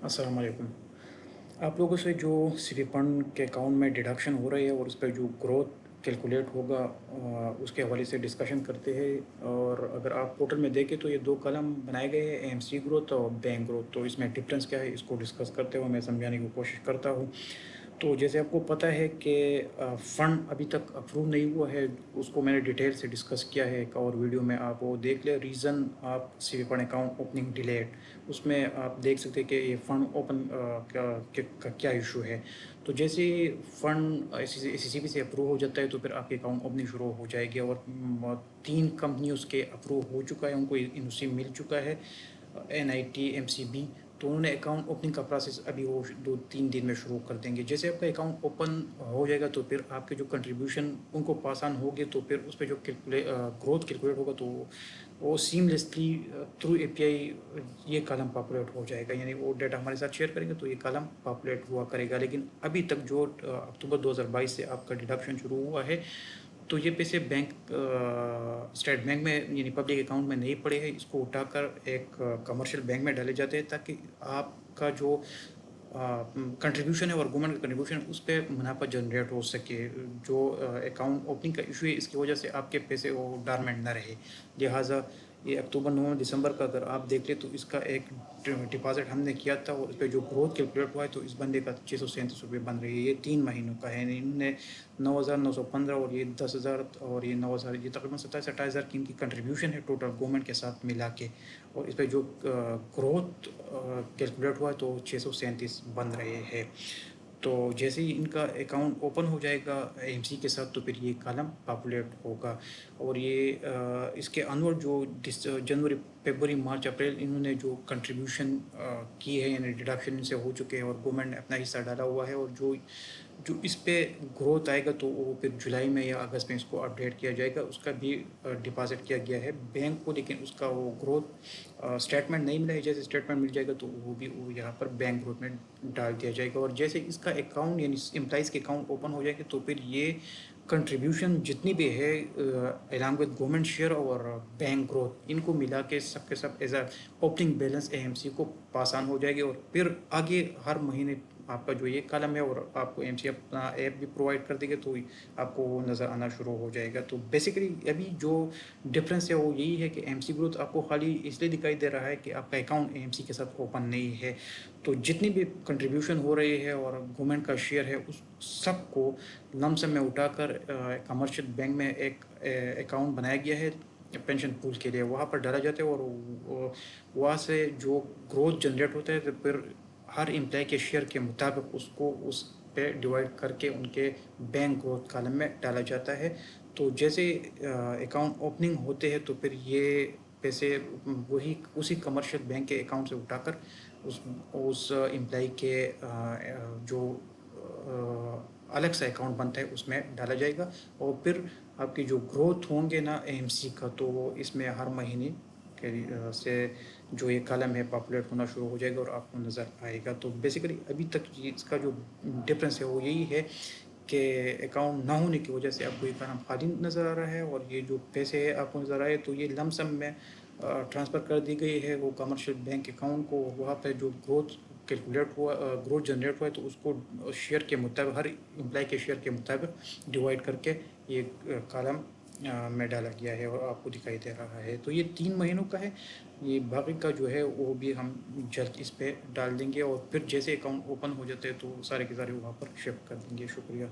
अस्सलाम वालेकुम। आप लोगों से जो सिटी फंड के अकाउंट में डिडक्शन हो रही है और उस पे जो ग्रोथ कैलकुलेट होगा उसके हवाले से डिस्कशन करते हैं। और अगर आप पोर्टल में देखें तो ये 2 कॉलम बनाए गए हैं, एएमसी ग्रोथ और बैंक ग्रोथ। तो इसमें डिफरेंस क्या है इसको डिस्कस करते हुए मैं समझाने की कोशिश करता हूँ। तो जैसे आपको पता है कि फ़ंड अभी तक अप्रूव नहीं हुआ है, उसको मैंने डिटेल से डिस्कस किया है एक और वीडियो में, आप वो देख लें। रीज़न आप city fund account opening delayed, उसमें आप देख सकते हैं कि ये फ़ंड ओपन का क्या इशू है। तो जैसे ही फ़ंड एससीसीबी से अप्रूव हो जाता है तो फिर आपके अकाउंट ओपनिंग शुरू हो जाएगी। और 3 कंपनी उसके अप्रूव हो चुका है, उनको एनओसी मिल चुका है, एनआईटी, एमसीबी। तो उन्होंने अकाउंट ओपनिंग का प्रोसेस अभी वो 2-3 दिन में शुरू कर देंगे। जैसे आपका अकाउंट ओपन हो जाएगा तो फिर आपके जो कंट्रीब्यूशन उनको पास ऑन होंगे, तो फिर उस पे जो ग्रोथ कैलकुलेट होगा तो वो सीमलेसली थ्रू एपीआई ये कॉलम पॉपुलेट हो जाएगा। यानी वो डाटा हमारे साथ शेयर करेंगे तो ये कॉलम पॉपुलेट हुआ करेगा। लेकिन अभी तक जो अक्टूबर 2022 से आपका डिडक्शन शुरू हुआ है, तो ये पैसे बैंक स्टेट बैंक में यानी पब्लिक अकाउंट में नहीं पड़े हैं। इसको उठाकर एक कमर्शियल बैंक में डाले जाते हैं ताकि आपका जो कंट्रीब्यूशन है और गवर्नमेंट का कंट्रीब्यूशन उस पर मुनाफा जनरेट हो सके। जो अकाउंट ओपनिंग का इशू है इसकी वजह से आपके पैसे वो डॉर्मेंट ना रहे। लिहाजा ये अक्टूबर, नवंबर, दिसंबर का अगर आप देख लें तो इसका एक डिपॉजिट हमने किया था और इस पर जो ग्रोथ कैलकुलेट हुआ है तो इस बंदे का 637 रुपये बन रही है। ये 3 महीनों का है। इन्होंने 9,915 और ये 10,000 और ये 9,000, ये तकरीबन 27-28 हज़ार की इनकी कंट्रीब्यूशन है टोटल गवर्नमेंट के साथ मिला के। और इस पर जो ग्रोथ कैलकुलेट हुआ है तो 637 बन रहे हैं। तो जैसे ही इनका अकाउंट ओपन हो जाएगा एएमसी के साथ तो फिर ये कॉलम पॉपुलेट होगा। और ये इसके अनवर जो जनवरी, फरवरी, मार्च, अप्रैल इन्होंने जो कंट्रीब्यूशन की है यानी डिडक्शन इनसे हो चुके हैं और गवर्नमेंट ने अपना हिस्सा डाला हुआ है। और जो जो इस पे ग्रोथ आएगा तो वो फिर जुलाई में या अगस्त में इसको अपडेट किया जाएगा। उसका भी डिपॉजिट किया गया है बैंक को, लेकिन उसका वो ग्रोथ स्टेटमेंट नहीं मिला है। जैसे स्टेटमेंट मिल जाएगा तो वो भी वो यहाँ पर बैंक ग्रोथ में डाल दिया जाएगा। और जैसे इसका अकाउंट यानी एम्प्लॉइज़ के अकाउंट ओपन हो जाएंगे तो फिर ये कंट्रीब्यूशन जितनी भी है अलॉन्ग विद गवर्नमेंट शेयर और बैंक ग्रोथ, इनको मिला के सबके सब as a opening balance AMC को पास ऑन हो जाएगी। और फिर आगे हर महीने आपका जो ये कॉलम है और आपको एमसी अपना ऐप भी प्रोवाइड कर देंगे तो आपको वो नज़र आना शुरू हो जाएगा। तो बेसिकली अभी जो डिफरेंस है वो यही है कि एमसी ग्रोथ आपको खाली इसलिए दिखाई दे रहा है कि आपका अकाउंट एमसी के साथ ओपन नहीं है। तो जितनी भी कंट्रीब्यूशन हो रही है और गवर्नमेंट का शेयर है उस सब को लमसम में उठाकर कमर्शियल बैंक में एक अकाउंट बनाया गया है पेंशन पूल के लिए, वहाँ पर डाला जाता है। और वहाँ से जो ग्रोथ जनरेट होता है तो फिर हर एम्प्लॉय के शेयर के मुताबिक उसको उस पे डिवाइड करके उनके बैंक ग्रोथ कॉलम में डाला जाता है। तो जैसे अकाउंट ओपनिंग होते हैं तो फिर ये पैसे वही उसी कमर्शियल बैंक के अकाउंट से उठाकर उस एम्प्लॉय के जो अलग सा अकाउंट बनता है उसमें डाला जाएगा। और फिर आपकी जो ग्रोथ होंगे ना एएमसी का तो वो इसमें हर महीने के से जो ये कॉलम है पॉपुलेट होना शुरू हो जाएगा और आपको नज़र आएगा। तो बेसिकली अभी तक इसका जो डिफरेंस है वो यही है कि अकाउंट ना होने की वजह से आपको ये कॉलम खाली नज़र आ रहा है और ये जो पैसे है आपको नज़र आए तो ये लमसम में ट्रांसफ़र कर दी गई है वो कमर्शियल बैंक अकाउंट को। वहाँ पर जो ग्रोथ कैलकुलेट हुआ, ग्रोथ जनरेट हुआ है तो उसको शेयर के मुताबिक हर एम्प्लॉय के शेयर के मुताबिक डिवाइड करके ये कॉलम में डाला गया है और आपको दिखाई दे रहा है। तो ये 3 महीनों का है। ये बाकी का जो है वो भी हम जल्द इस पे डाल देंगे और फिर जैसे अकाउंट ओपन हो जाते हैं तो सारे के सारे वहाँ पर शिफ्ट कर देंगे। शुक्रिया।